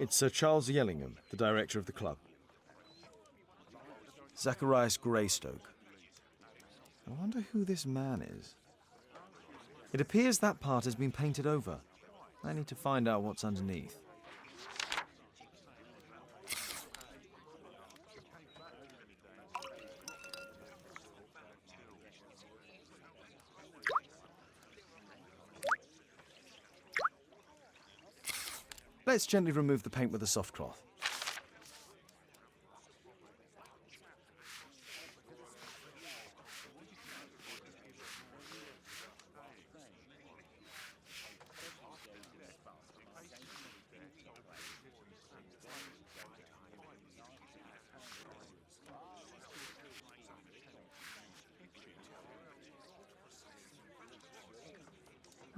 It's Sir Charles Yellingham, the director of the club. Zacharias Greystoke. I wonder who this man is. It appears that part has been painted over. I need to find out what's underneath. Let's gently remove the paint with a soft cloth.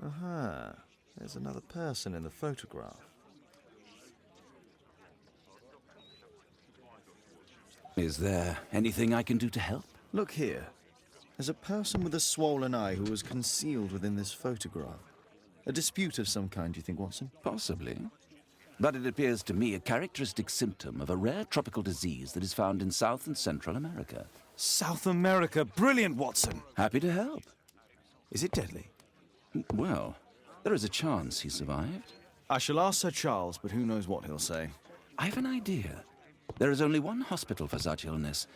Aha, there's another person in the photograph. Is there anything I can do to help? Look here. There's a person with a swollen eye who was concealed within this photograph. A dispute of some kind, do you think, Watson? Possibly. But it appears to me a characteristic symptom of a rare tropical disease that is found in South and Central America. South America! Brilliant, Watson! Happy to help. Is it deadly? Well, there is a chance he survived. I shall ask Sir Charles, but who knows what he'll say. I have an idea. There is only one hospital for such illness.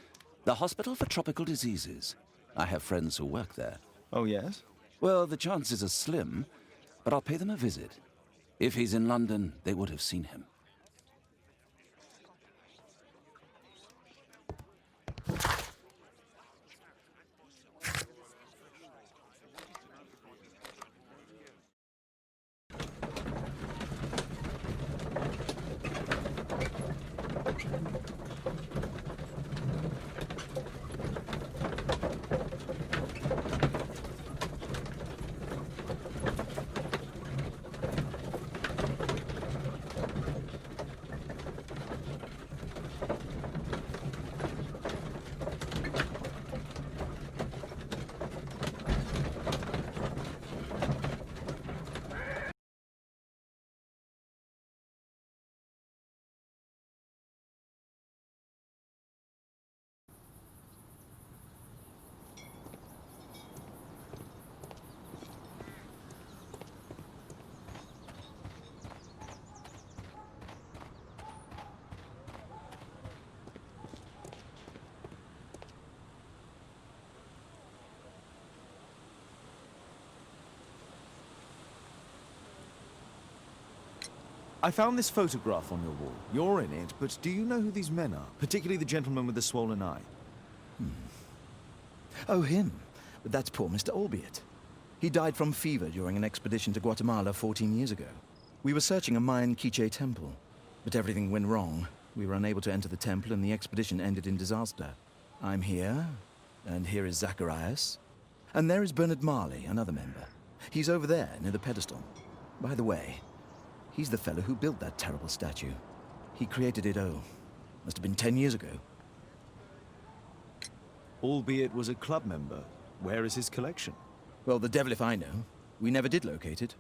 The Hospital for Tropical Diseases. I have friends who work there. Oh, yes? Well, the chances are slim, but I'll pay them a visit. If he's in London, they would have seen him. I found this photograph on your wall. You're in it, but do you know who these men are? Particularly the gentleman with the swollen eye. Oh, him. But that's poor Mr. Albeit. He died from fever during an expedition to Guatemala 14 years ago. We were searching a Mayan Quiche temple, but everything went wrong. We were unable to enter the temple and the expedition ended in disaster. I'm here, and here is Zacharias. And there is Bernard Marley, another member. He's over there, near the pedestal. By the way, he's the fellow who built that terrible statue. He created it, must have been 10 years ago. Albeit was a club member. Where is his collection? Well, the devil if I know. We never did locate it.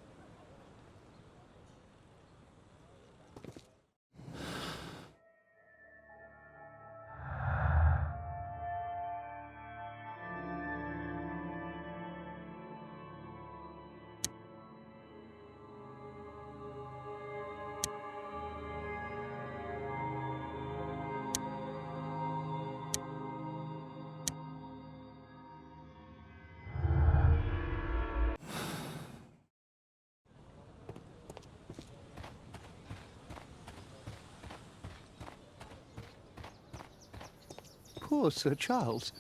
Poor Sir Charles.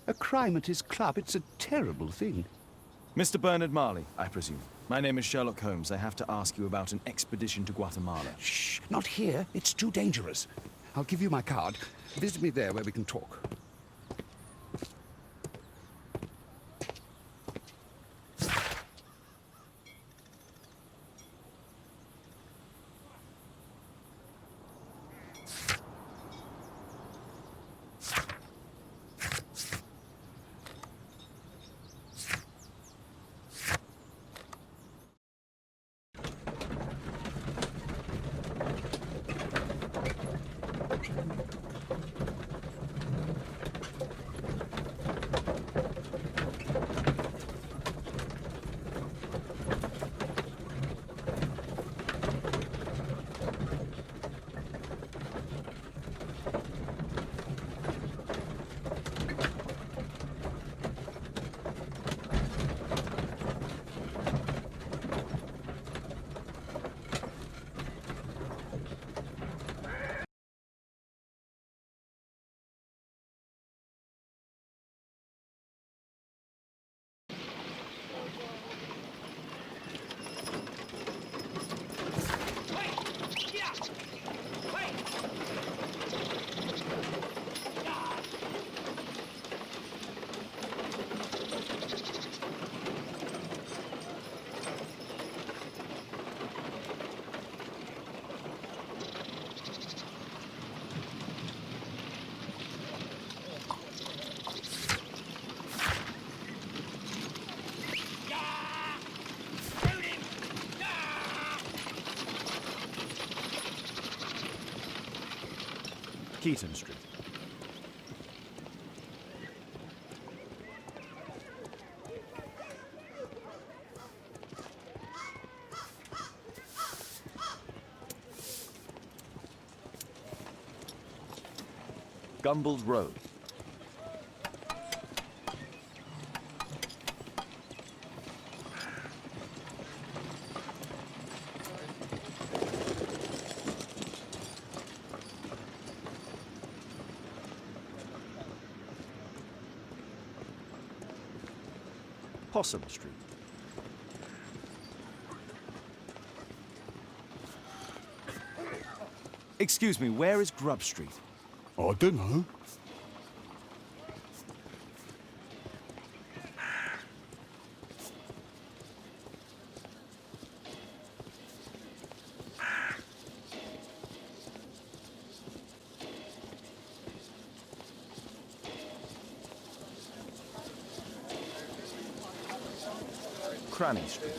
A crime at his club, it's a terrible thing. Mr. Bernard Marley, I presume. My name is Sherlock Holmes. I have to ask you about an expedition to Guatemala. Shh, not here. It's too dangerous. I'll give you my card. Visit me there where we can talk. Keaton Street. Gumballs Road. Possum Street. Excuse me, where is Grub Street? I don't know. Cranny Street.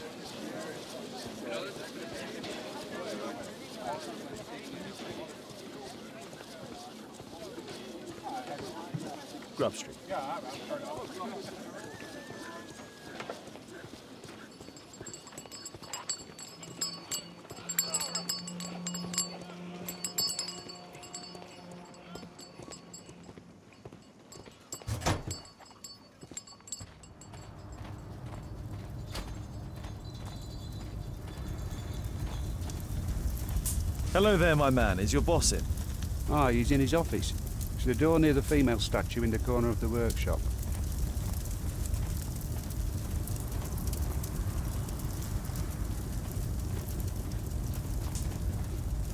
Grub Street. Hello there, my man. Is your boss in? Ah, he's in his office. It's the door near the female statue in the corner of the workshop.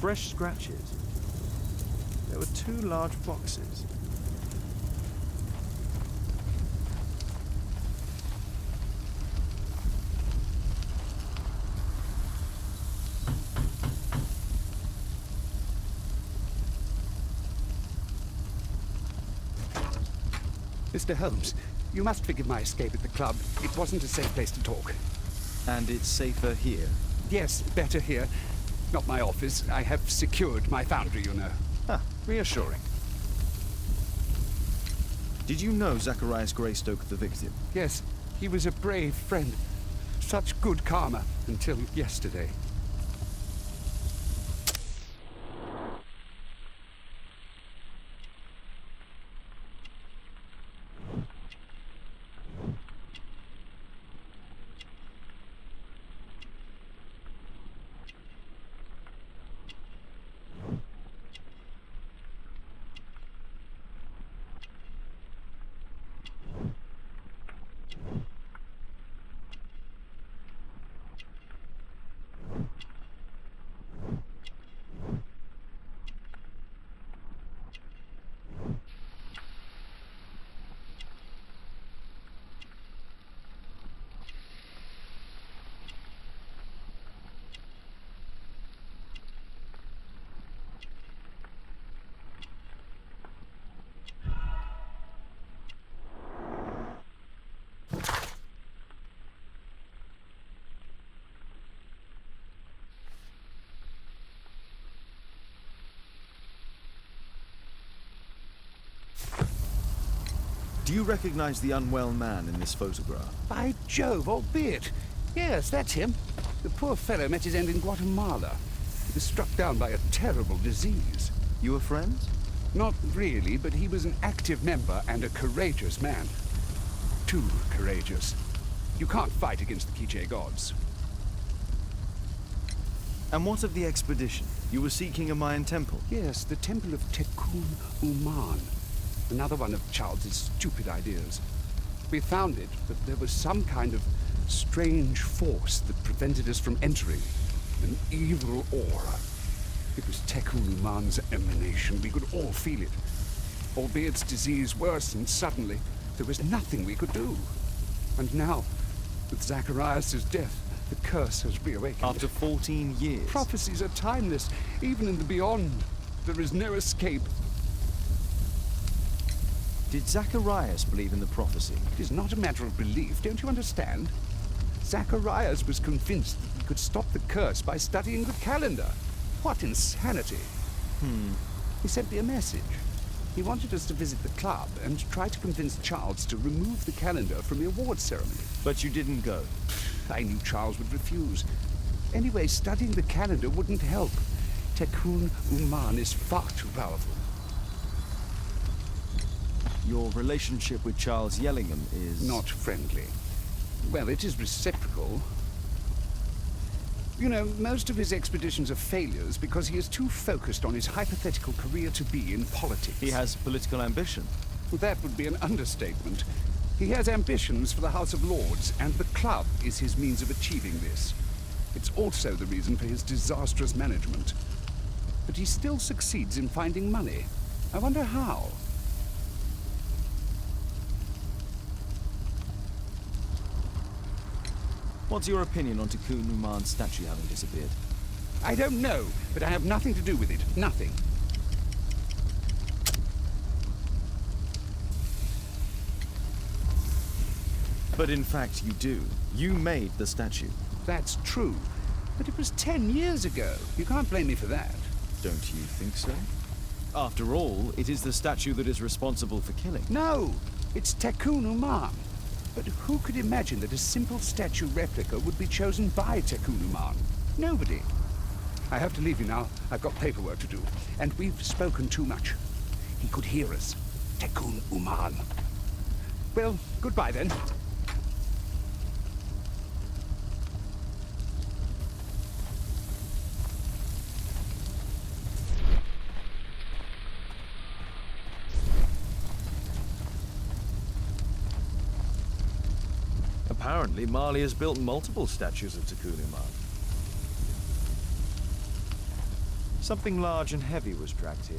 Fresh scratches. There were 2 large boxes. Mr. Holmes, you must forgive my escape at the club. It wasn't a safe place to talk. And it's safer here. Yes, better here. Not my office. I have secured my foundry, you know. Ah, reassuring. Did you know Zacharias Greystoke, the victim? Yes, he was a brave friend. Such good karma until yesterday. Do you recognize the unwell man in this photograph? By Jove, albeit. Yes, that's him. The poor fellow met his end in Guatemala. He was struck down by a terrible disease. You were friends? Not really, but he was an active member and a courageous man. Too courageous. You can't fight against the Quiche gods. And what of the expedition? You were seeking a Mayan temple? Yes, the Temple of Tekun Uman. Another one of Charles's stupid ideas. We found it, but there was some kind of strange force that prevented us from entering. An evil aura. It was Tekun Uman's emanation. We could all feel it. Albeit its disease worsened suddenly, there was nothing we could do. And now, with Zacharias' death, the curse has reawakened. After 14 years? Prophecies are timeless. Even in the beyond, there is no escape. Did Zacharias believe in the prophecy? It is not a matter of belief, don't you understand? Zacharias was convinced that we could stop the curse by studying the calendar. What insanity! He sent me a message. He wanted us to visit the club and try to convince Charles to remove the calendar from the awards ceremony. But you didn't go. I knew Charles would refuse. Anyway, studying the calendar wouldn't help. Tikkun Uman is far too powerful. Your relationship with Charles Yellingham is... Not friendly. Well, it is reciprocal. You know, most of his expeditions are failures because he is too focused on his hypothetical career to be in politics. He has political ambition. That would be an understatement. He has ambitions for the House of Lords, and the club is his means of achieving this. It's also the reason for his disastrous management. But he still succeeds in finding money. I wonder how. What's your opinion on Tikkun Uman's statue having disappeared? I don't know, but I have nothing to do with it. Nothing. But in fact you do. You made the statue. That's true. But it was 10 years ago. You can't blame me for that. Don't you think so? After all, it is the statue that is responsible for killing. No! It's Tikkun Uman. But who could imagine that a simple statue replica would be chosen by Tikkun Uman? Nobody. I have to leave you now. I've got paperwork to do. And we've spoken too much. He could hear us. Tikkun Uman. Well, goodbye then. Apparently, Marley has built multiple statues of Tikkun Uman. Something large and heavy was dragged here.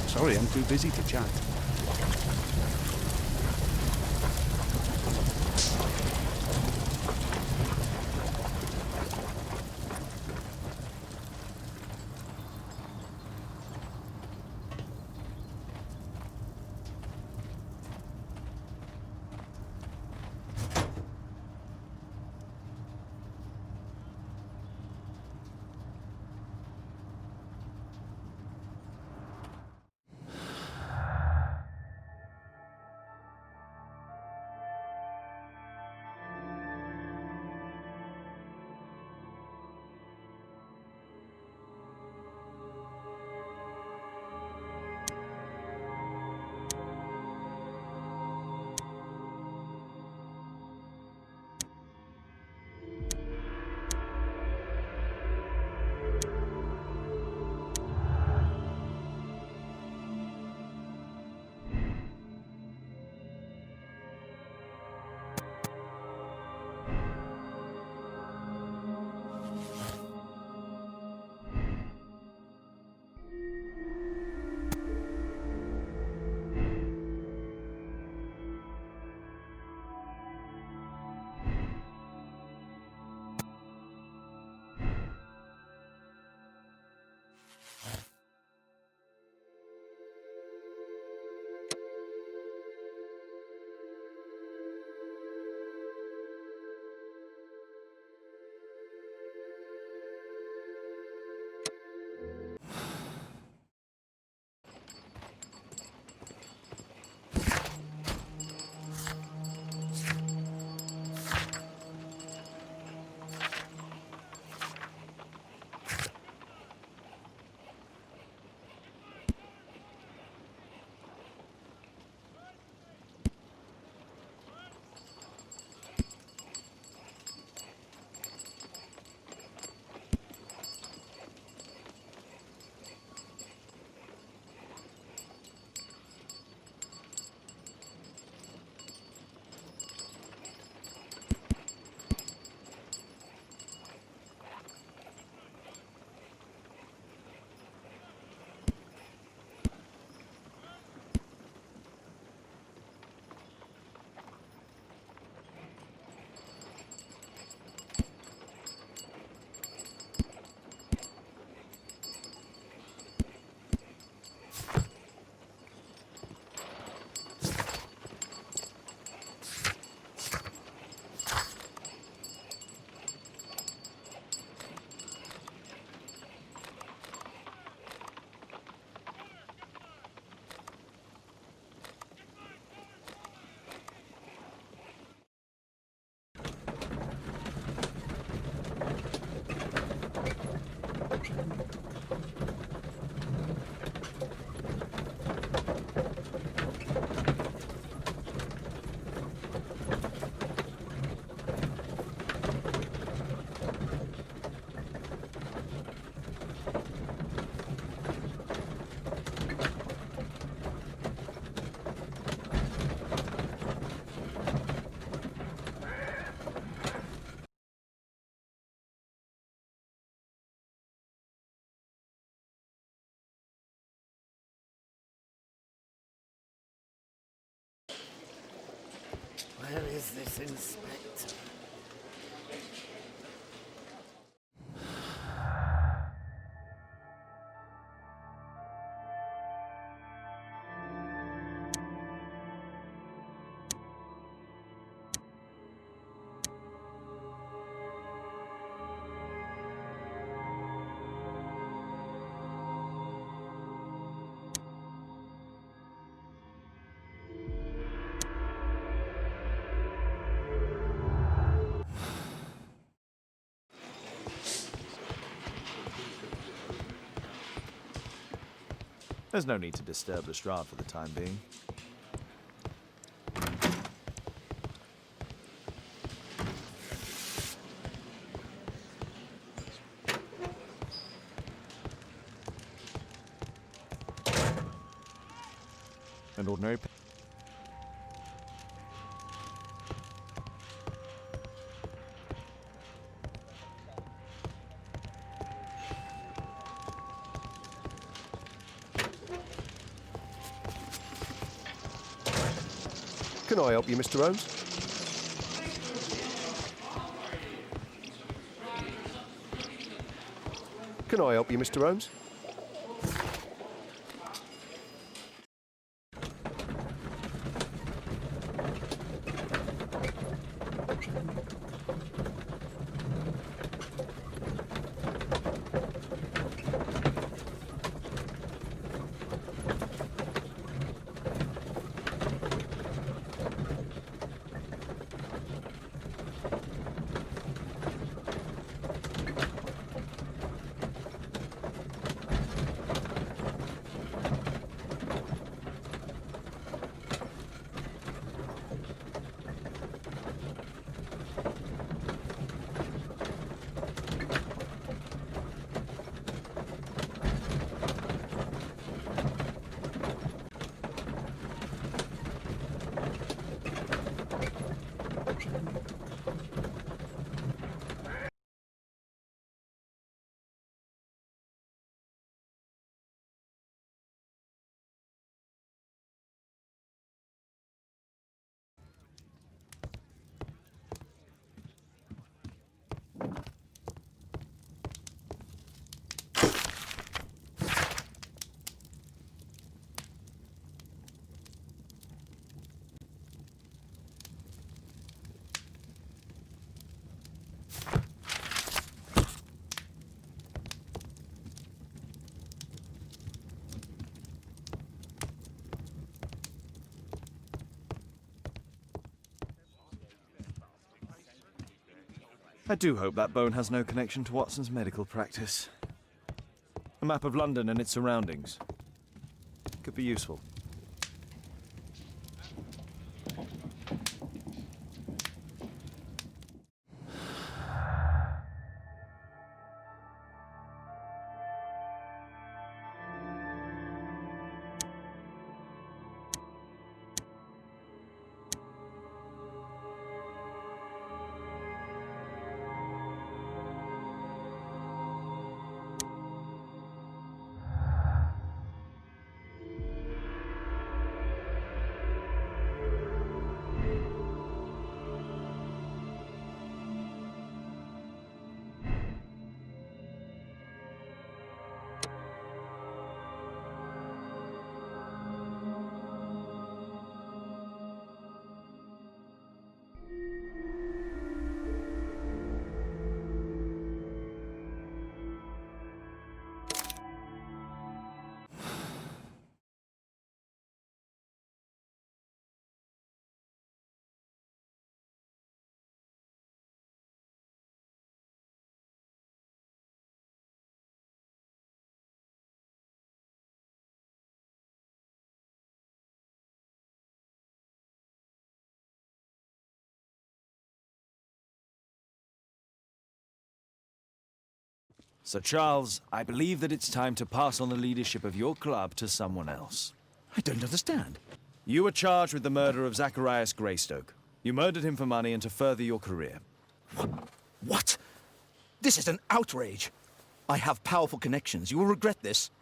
Sorry, I'm too busy to chat. Where is this inspector? There's no need to disturb Lestrade for the time being. An ordinary... Can I help you, Mr. Holmes? Can I help you, Mr. Holmes? I do hope that bone has no connection to Watson's medical practice. A map of London and its surroundings. Could be useful. Sir Charles, I believe that it's time to pass on the leadership of your club to someone else. I don't understand. You were charged with the murder of Zacharias Greystoke. You murdered him for money and to further your career. What? This is an outrage. I have powerful connections. You will regret this.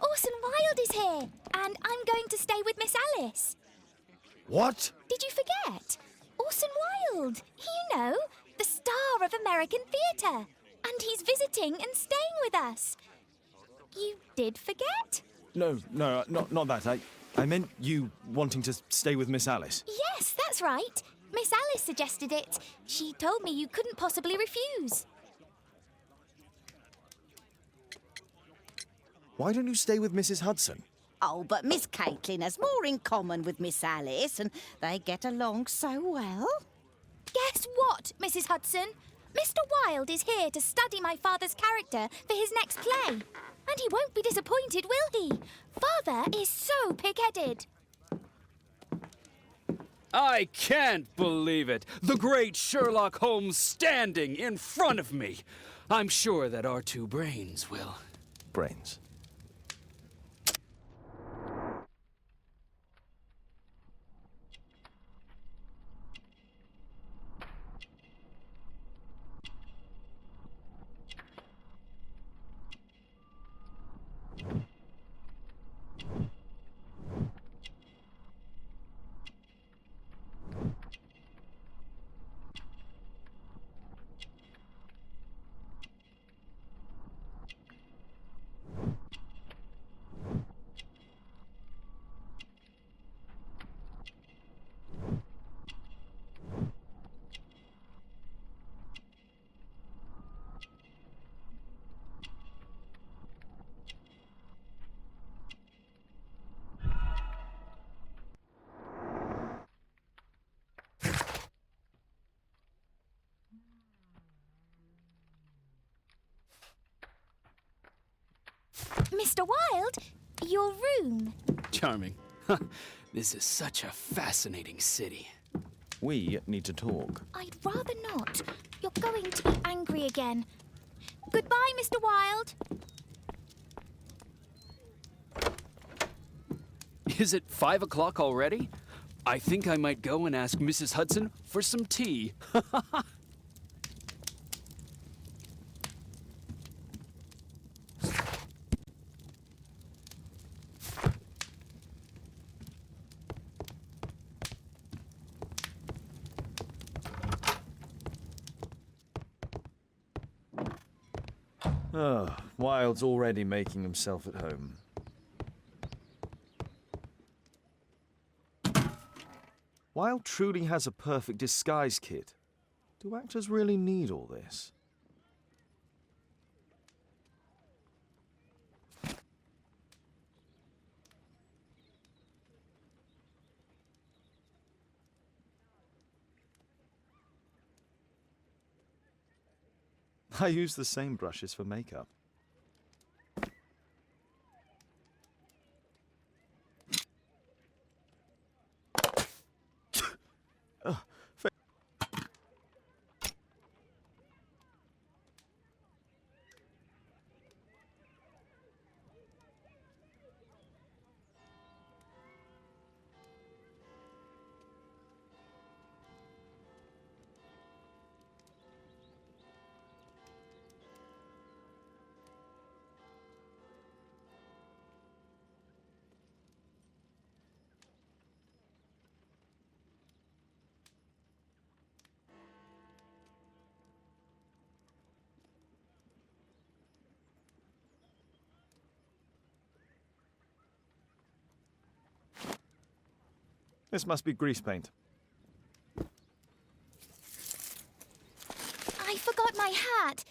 Orson Wilde is here, and I'm going to stay with Miss Alice. What? Did you forget? Orson Wilde, you know, the star of American theatre. And he's visiting and staying with us. You did forget? No, not that. I meant you wanting to stay with Miss Alice. Yes, that's right. Miss Alice suggested it. She told me you couldn't possibly refuse. Why don't you stay with Mrs. Hudson? Oh, but Miss Caitlin has more in common with Miss Alice, and they get along so well. Guess what, Mrs. Hudson? Mr. Wilde is here to study my father's character for his next play. And he won't be disappointed, will he? Father is so pig-headed. I can't believe it! The great Sherlock Holmes standing in front of me! I'm sure that our two brains will... Brains. Mr. Wilde, your room. Charming. This is such a fascinating city. We need to talk. I'd rather not. You're going to be angry again. Goodbye, Mr. Wilde. Is it 5 o'clock already? I think I might go and ask Mrs. Hudson for some tea. Oh, Wilde's already making himself at home. Wilde truly has a perfect disguise kit. Do actors really need all this? I use the same brushes for makeup. This must be grease paint. I forgot my hat.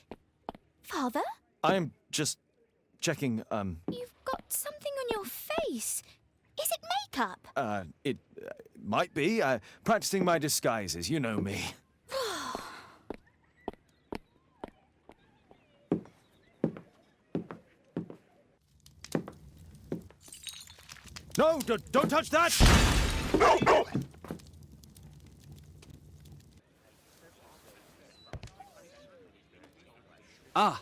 Father? I'm just checking, You've got something on your face. Is it makeup? It might be. Practicing my disguises, you know me. No, don't touch that! No, no! Ah,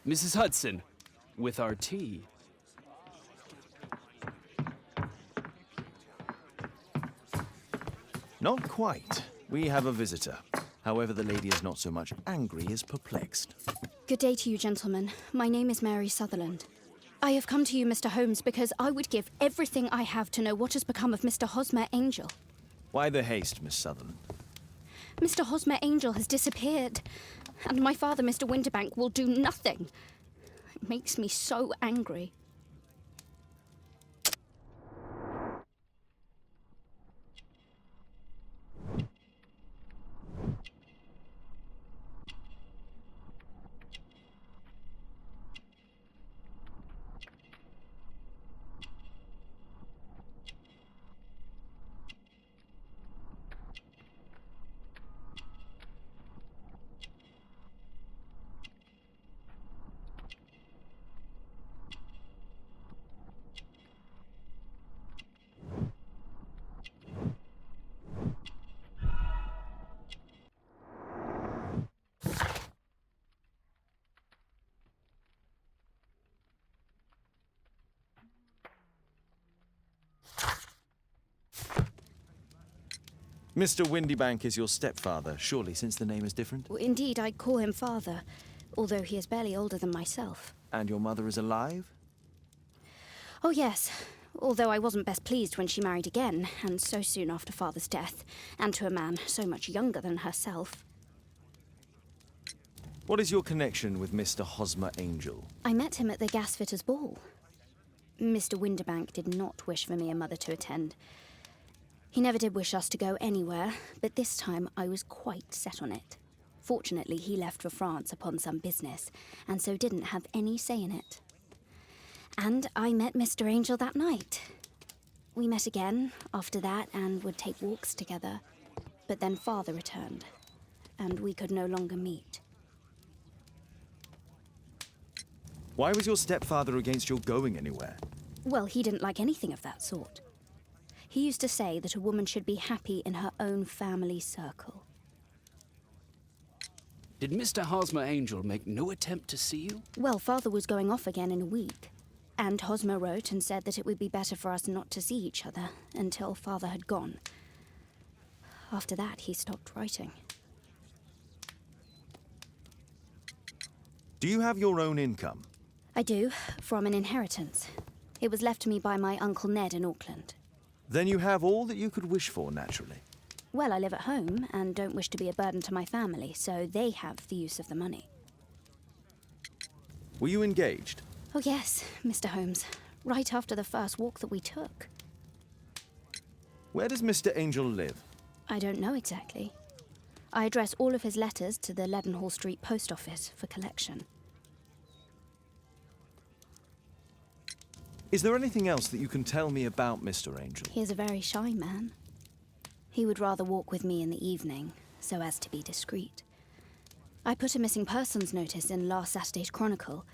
Mrs. Hudson, with our tea. Not quite. We have a visitor. However, the lady is not so much angry as perplexed. Good day to you, gentlemen. My name is Mary Sutherland. I have come to you, Mr. Holmes, because I would give everything I have to know what has become of Mr. Hosmer Angel. Why the haste, Miss Sutherland? Mr. Hosmer Angel has disappeared, and my father, Mr. Winterbank, will do nothing. It makes me so angry. Mr. Windybank is your stepfather, surely, since the name is different? Indeed, I call him father, although he is barely older than myself. And your mother is alive? Oh, yes. Although I wasn't best pleased when she married again, and so soon after father's death, and to a man so much younger than herself. What is your connection with Mr. Hosmer Angel? I met him at the gasfitter's ball. Mr. Winterbank did not wish for me and mother to attend. He never did wish us to go anywhere, but this time I was quite set on it. Fortunately, he left for France upon some business, and so didn't have any say in it. And I met Mr. Angel that night. We met again after that and would take walks together. But then father returned, and we could no longer meet. Why was your stepfather against your going anywhere? Well, he didn't like anything of that sort. He used to say that a woman should be happy in her own family circle. Did Mr. Hosmer Angel make no attempt to see you? Well, father was going off again in a week. And Hosmer wrote and said that it would be better for us not to see each other until father had gone. After that, he stopped writing. Do you have your own income? I do, from an inheritance. It was left to me by my Uncle Ned in Auckland. Then you have all that you could wish for, naturally. Well, I live at home and don't wish to be a burden to my family, so they have the use of the money. Were you engaged? Oh yes, Mr. Holmes. Right after the first walk that we took. Where does Mr. Angel live? I don't know exactly. I address all of his letters to the Leadenhall Street Post Office for collection. Is there anything else that you can tell me about Mr. Angel? He is a very shy man. He would rather walk with me in the evening, so as to be discreet. I put a missing persons notice in last Saturday's Chronicle.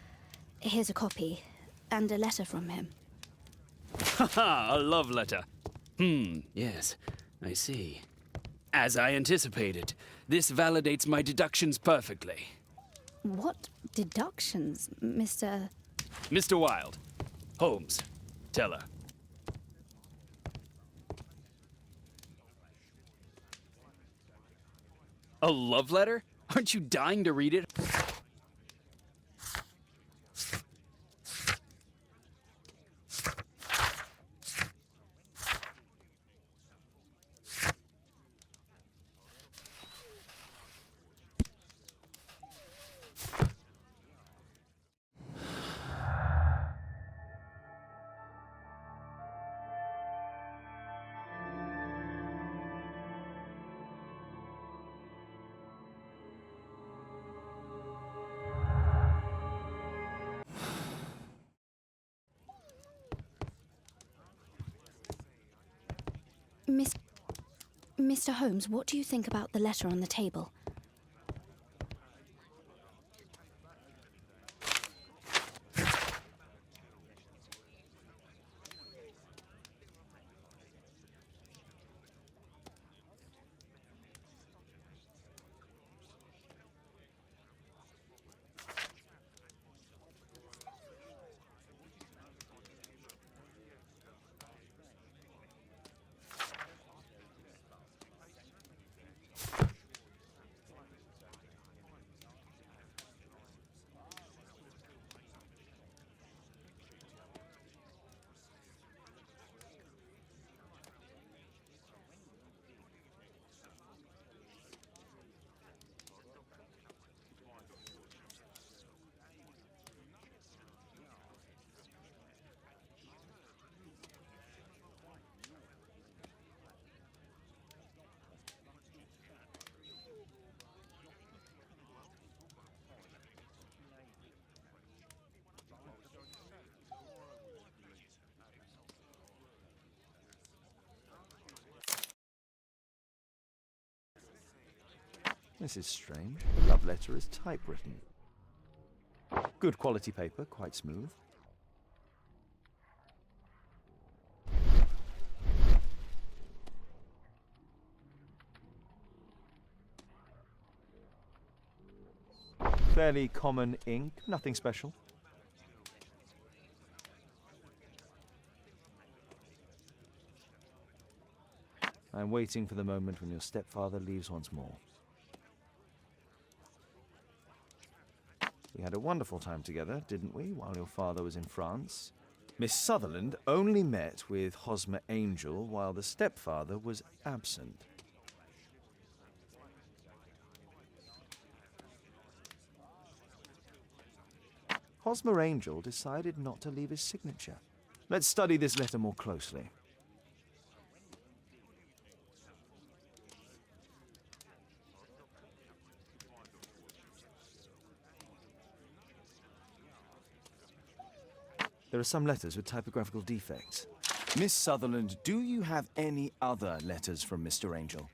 Here's a copy, and a letter from him. Haha, a love letter. Yes, I see. As I anticipated, this validates my deductions perfectly. What deductions, Mr. Mr. Wilde. Holmes, tell her. A love letter? Aren't you dying to read it? Mr. Holmes, what do you think about the letter on the table? This is strange. The love letter is typewritten. Good quality paper, quite smooth. Fairly common ink, nothing special. I'm waiting for the moment when your stepfather leaves once more. We had a wonderful time together, didn't we, while your father was in France? Miss Sutherland only met with Hosmer Angel while the stepfather was absent. Hosmer Angel decided not to leave his signature. Let's study this letter more closely. There are some letters with typographical defects. Miss Sutherland, do you have any other letters from Mr. Angel?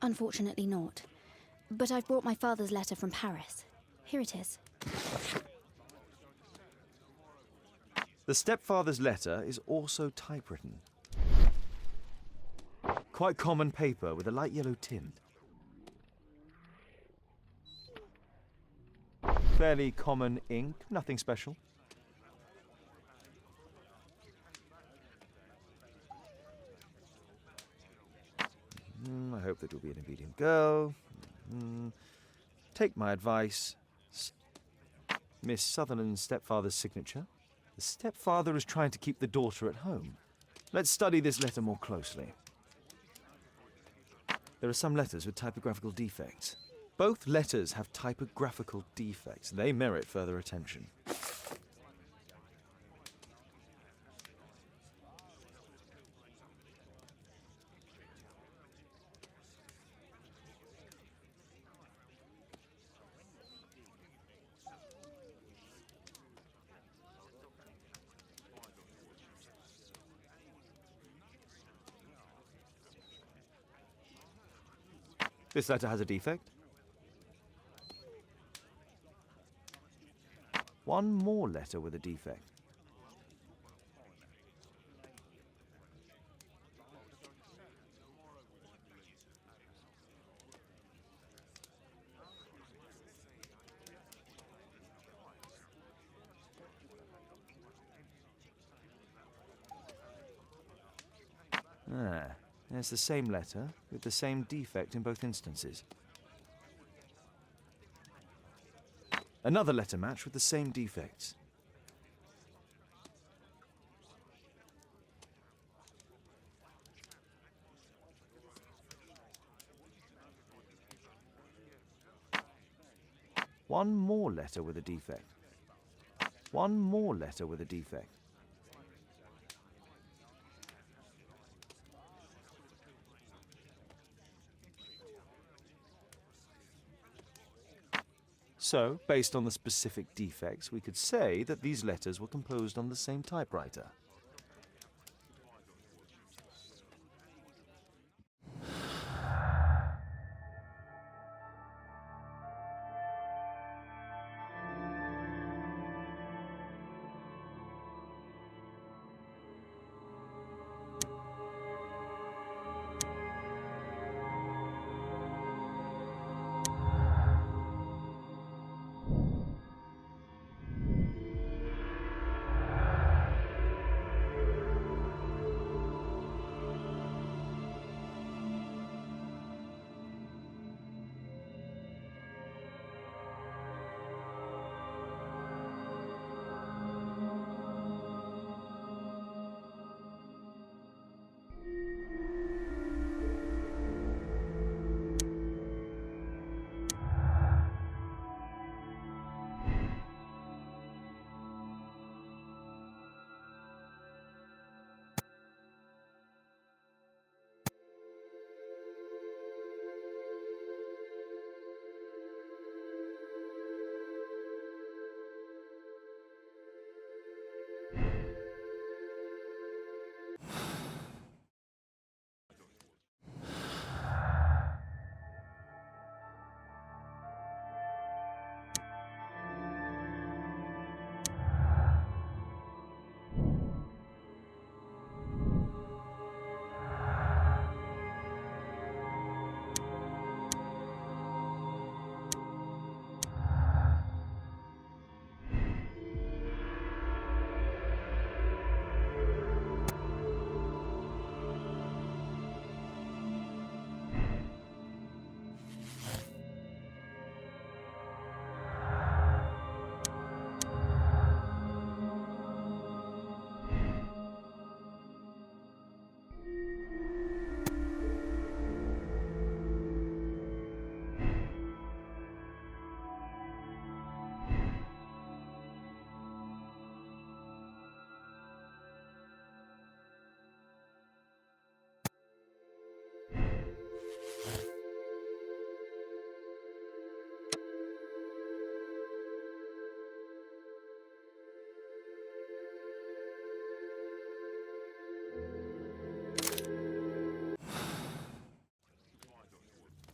Unfortunately not. But I've brought my father's letter from Paris. Here it is. The stepfather's letter is also typewritten. Quite common paper with a light yellow tint. Fairly common ink, nothing special. I hope that you'll be an obedient girl. Take my advice. Miss Sutherland's stepfather's signature. The stepfather is trying to keep the daughter at home. Let's study this letter more closely. There are some letters with typographical defects. Both letters have typographical defects. They merit further attention. This letter has a defect. One more letter with a defect. There's the same letter with the same defect in both instances. Another letter match with the same defects. One more letter with a defect. One more letter with a defect. So, based on the specific defects, we could say that these letters were composed on the same typewriter.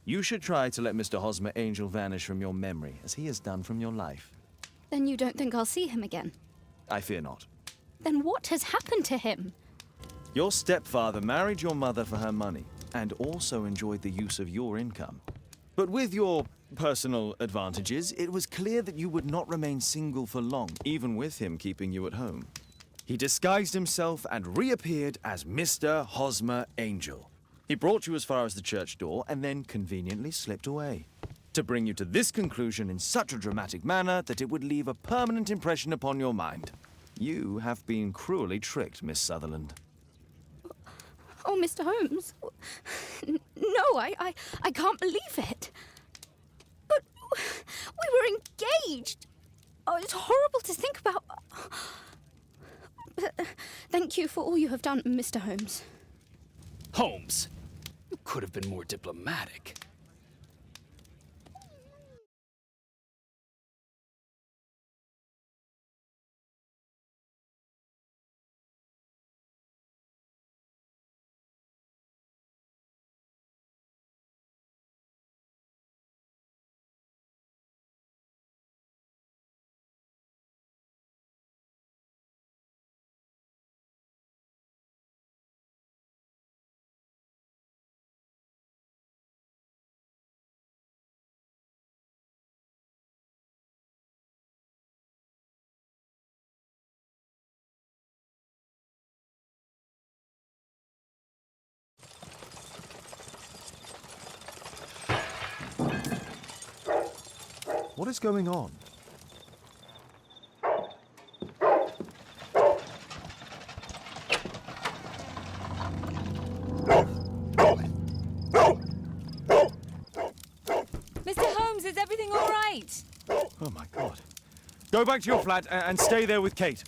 You should try to let Mr. Hosmer Angel vanish from your memory, as he has done from your life. Then you don't think I'll see him again? I fear not. Then what has happened to him? Your stepfather married your mother for her money, and also enjoyed the use of your income. But with your personal advantages, it was clear that you would not remain single for long, even with him keeping you at home. He disguised himself and reappeared as Mr. Hosmer Angel. He brought you as far as the church door and then conveniently slipped away. To bring you to this conclusion in such a dramatic manner that it would leave a permanent impression upon your mind. You have been cruelly tricked, Miss Sutherland. Oh, Mr. Holmes. No, I can't believe it. But we were engaged. Oh, it's horrible to think about. But thank you for all you have done, Mr. Holmes. Holmes, you could have been more diplomatic. What is going on? Mr. Holmes, is everything all right? Oh my God. Go back to your flat and stay there with Kate.